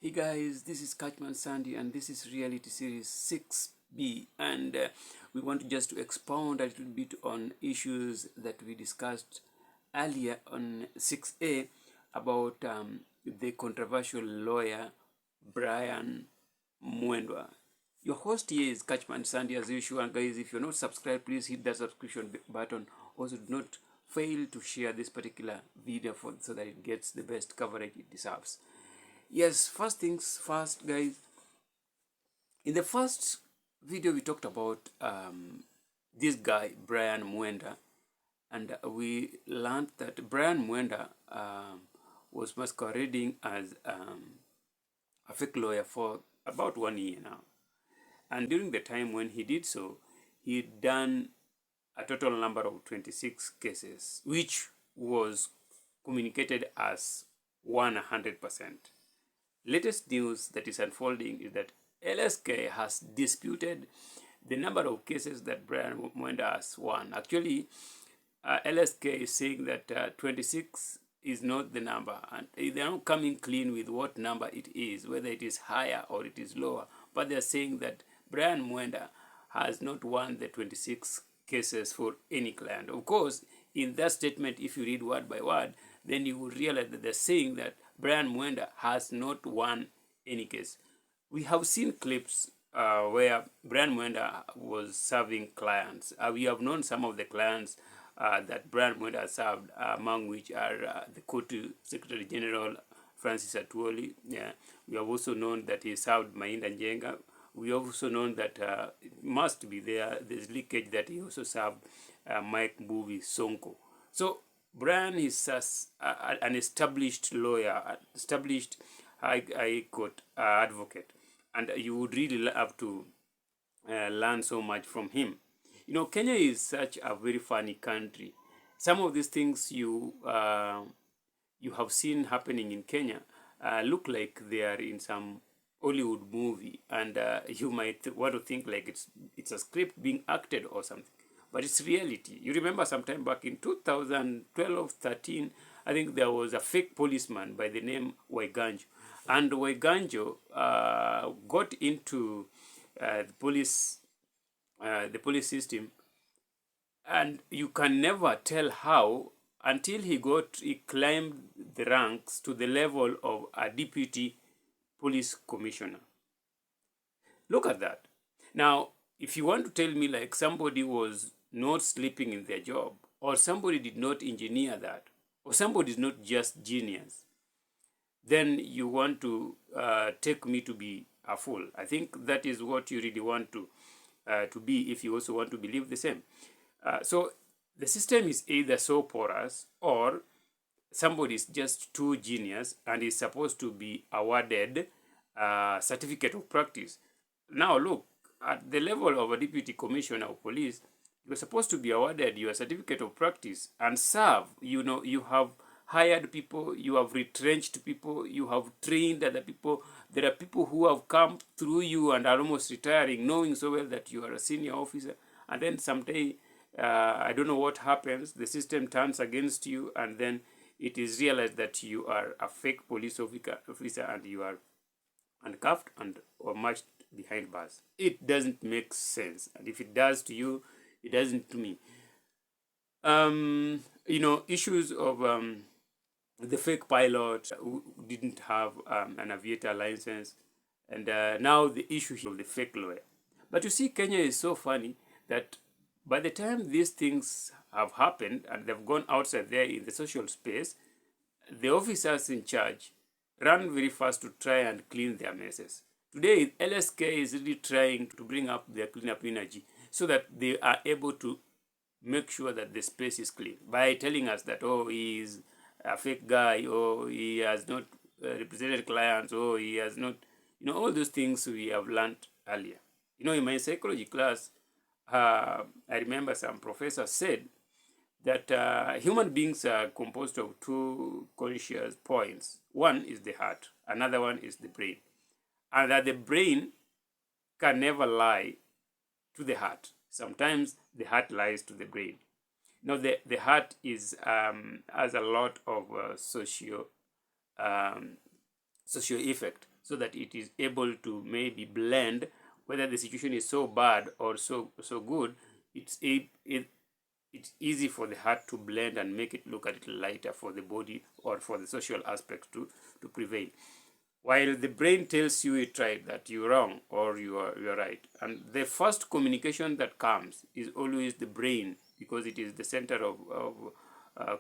Hey guys, this is Catchman Sandy and this is reality series 6B, and we want just to expound a little bit on issues that we discussed earlier on 6A about the controversial lawyer BRIAN MWENDA. Your host here is Catchman Sandy as usual, and guys, if you're not subscribed, please hit that subscription button. Also, do not fail to share this particular video so that it gets the best coverage it deserves. Yes, first things first, guys. In the first video, we talked about this guy, BRIAN MWENDA, and we learned that BRIAN MWENDA was masquerading as a fake lawyer for about 1 year now. And during the time when he did so, he'd done a total number of 26 cases, which was communicated as 100%. Latest news that is unfolding is that LSK has disputed the number of cases that BRIAN MWENDA has won. Actually, LSK is saying that 26 is not the number, and they are not coming clean with what number it is, whether it is higher or it is lower. But they are saying that BRIAN MWENDA has not won the 26 cases for any client. Of course, in that statement, if you read word by word, then you will realize that they're saying that BRIAN MWENDA has not won any case. We have seen clips where BRIAN MWENDA was serving clients. We have known some of the clients that BRIAN MWENDA served, among which are the Kotu Secretary General Francis Atwoli. Yeah. We have also known that he served Mainda Njenga. We have also known that it must be there's leakage that he also served Mike Mbuvi Sonko. So BRIAN is an established lawyer, established high court advocate, and you would really have to learn so much from him. You know, Kenya is such a very funny country. Some of these things you have seen happening in Kenya look like they are in some Hollywood movie, and you might want to think like it's a script being acted or something. But it's reality. You remember sometime back in 2012-13, I think there was a fake policeman by the name Waiganjo. And Waiganjo got into the police system, and you can never tell how until he climbed the ranks to the level of a deputy police commissioner. Look at that. Now, if you want to tell me like somebody was not sleeping in their job, or somebody did not engineer that, or somebody is not just genius, then you want to take me to be a fool. I think that is what you really want to be if you also want to believe the same. So the system is either so porous or somebody is just too genius and is supposed to be awarded a certificate of practice. Now look, at the level of a deputy commissioner of police, you're supposed to be awarded your certificate of practice and serve. You know, you have hired people, you have retrenched people, you have trained other people. There are people who have come through you and are almost retiring, knowing so well that you are a senior officer. And then someday, I don't know what happens, the system turns against you, and then it is realized that you are a fake police officer and you are handcuffed or marched behind bars. It doesn't make sense. And if it does to you, it doesn't to me. You know, issues of the fake pilot who didn't have an aviator license, and now the issue of the fake lawyer. But you see, Kenya is so funny that by the time these things have happened and they've gone outside there in the social space, the officers in charge run very fast to try and clean their messes. Today, LSK is really trying to bring up their cleanup energy so that they are able to make sure that the space is clean by telling us that, oh, he is a fake guy, or he has not represented clients, or he has not, you know, all those things we have learned earlier. You know, in my psychology class, I remember some professor said that human beings are composed of two conscious points. One is the heart, another one is the brain. And that the brain can never lie to the heart. Sometimes the heart lies to the brain. Now, the heart is has a lot of social effect, so that it is able to maybe blend whether the situation is so bad or so good. It's easy for the heart to blend and make it look a little lighter for the body or for the social aspects to prevail. While the brain tells you it right, that you're wrong or you're right. And the first communication that comes is always the brain, because it is the center of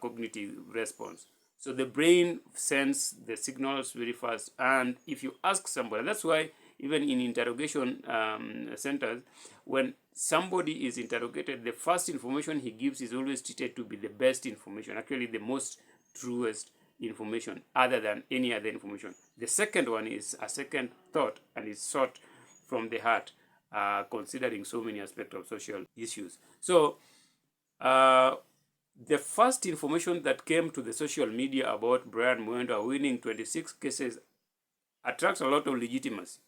cognitive response. So the brain sends the signals very fast. And if you ask somebody, that's why even in interrogation centers, when somebody is interrogated, the first information he gives is always treated to be the best information, actually the most truest information other than any other information. The second one is a second thought and is sought from the heart, considering so many aspects of social issues. So the first information that came to the social media about BRIAN MWENDA winning 26 cases attracts a lot of legitimacy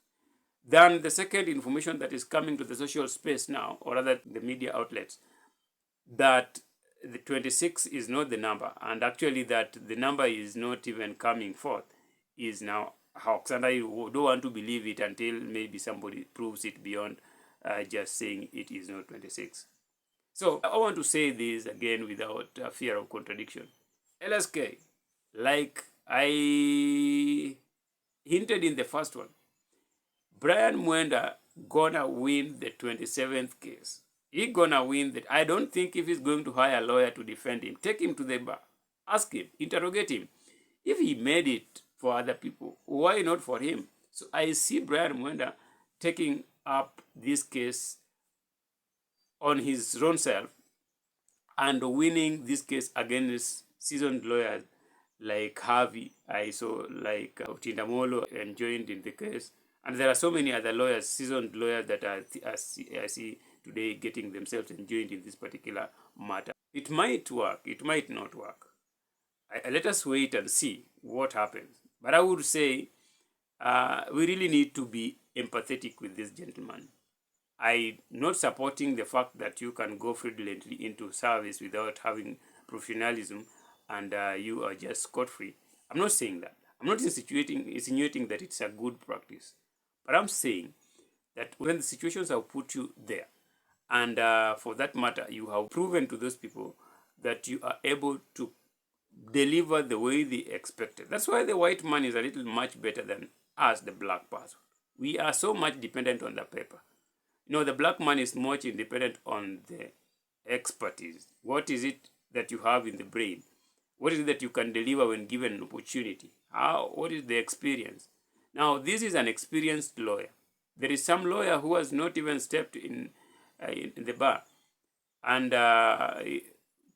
than the second information that is coming to the social space now, or rather the media outlets, that the 26 is not the number, and actually that the number is not even coming forth, is now a hoax. And I don't want to believe it until maybe somebody proves it beyond just saying it is not 26. So I want to say this again without fear of contradiction. LSK, like I hinted in the first one, BRIAN MWENDA gonna win the 27th case. He gonna win that. I don't think if he's going to hire a lawyer to defend him, take him to the bar, ask him, interrogate him. If he made it for other people, why not for him? So I see BRIAN MWENDA taking up this case on his own self and winning this case against seasoned lawyers like Harvey. I saw like Tindamolo and joined in the case. And there are so many other lawyers, seasoned lawyers, that I see today getting themselves enjoined in this particular matter. It might work, it might not work. Let us wait and see what happens. But I would say we really need to be empathetic with this gentleman. I'm not supporting the fact that you can go fraudulently into service without having professionalism and you are just scot-free. I'm not saying that. I'm not insinuating that it's a good practice. But I'm saying that when the situations have put you there, and for that matter, you have proven to those people that you are able to deliver the way they expected. That's why the white man is a little much better than us, the black person. We are so much dependent on the paper. You know, the black man is much independent on the expertise. What is it that you have in the brain? What is it that you can deliver when given an opportunity? What is the experience? Now, this is an experienced lawyer. There is some lawyer who has not even stepped in the bar and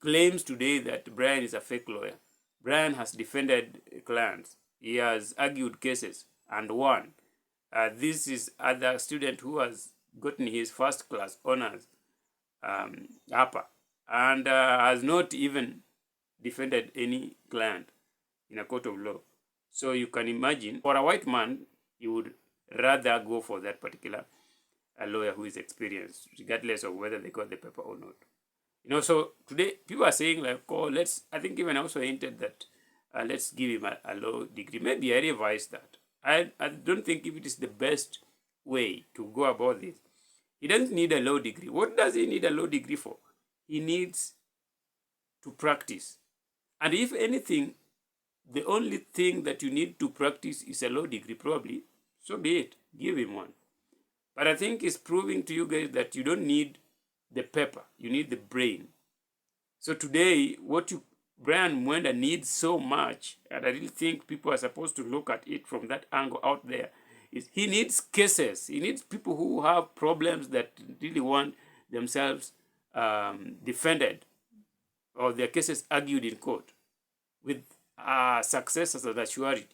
claims today that BRIAN is a fake lawyer. BRIAN has defended clients. He has argued cases and won. This is other student who has gotten his first class honors upper and has not even defended any client in a court of law. So you can imagine, for a white man, he would rather go for that particular lawyer who is experienced, regardless of whether they got the paper or not. You know, so today people are saying like, oh, I think even I also hinted that let's give him a law degree. Maybe I revise that. I don't think if it is the best way to go about this. He doesn't need a law degree. What does he need a law degree for? He needs to practice. And if anything, the only thing that you need to practice is a law degree, probably, so be it. Give him one. But I think it's proving to you guys that you don't need the paper. You need the brain. So today, what BRIAN MWENDA needs so much, and I really think people are supposed to look at it from that angle out there, is he needs cases. He needs people who have problems that really want themselves defended or their cases argued in court with success as a surety.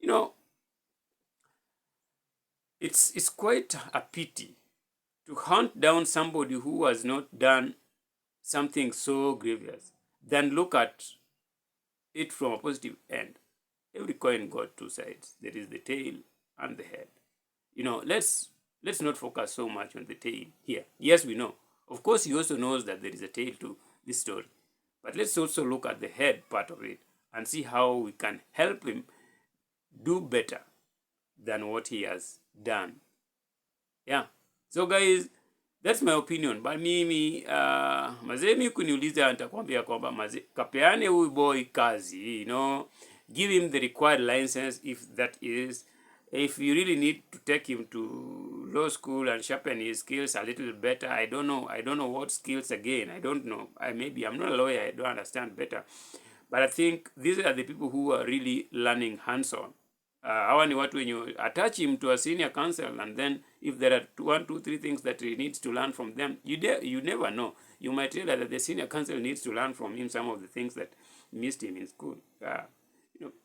You know, it's quite a pity to hunt down somebody who has not done something so grievous than look at it from a positive end. Every coin got two sides. There is the tail and the head. You know, let's not focus so much on the tail here. Yes, we know. Of course, he also knows that there is a tail to this story. But let's also look at the head part of it and see how we can help him do better than what he has done. Yeah. So guys, that's my opinion. But mimi mazee, mi kuniuliza nitakwambia kwamba mazee, kapeane huyu boy kazi, give him the required license if you really need to take him to law school and sharpen his skills a little better. I don't know what skills again. I don't know. I'm not a lawyer. I don't understand better. But I think these are the people who are really learning hands-on. Hawa ni watu wenye attach him to a senior counsel, and then if there are 1, 2, 3 things that he needs to learn from them, you never know. You might realize that the senior counsel needs to learn from him some of the things that missed him in school.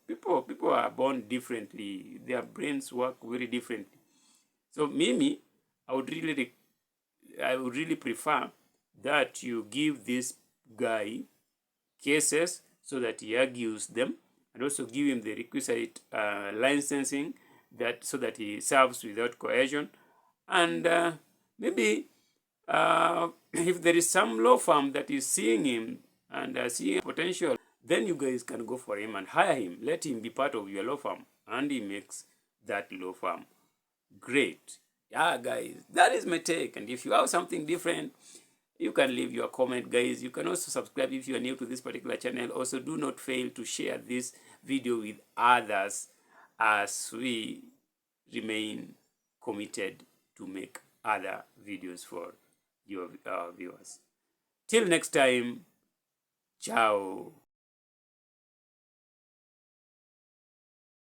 People are born differently. Their brains work very differently. So Mimi, I would really prefer that you give this guy cases so that he argues them, and also give him the requisite licensing so that he serves without coercion. And maybe if there is some law firm that is seeing him and seeing potential, then you guys can go for him and hire him. Let him be part of your law firm, and he makes that law firm great. Yeah, guys, that is my take. And if you have something different, you can leave your comment, guys. You can also subscribe if you are new to this particular channel. Also, do not fail to share this video with others as we remain committed to make other videos for your viewers. Till next time, ciao.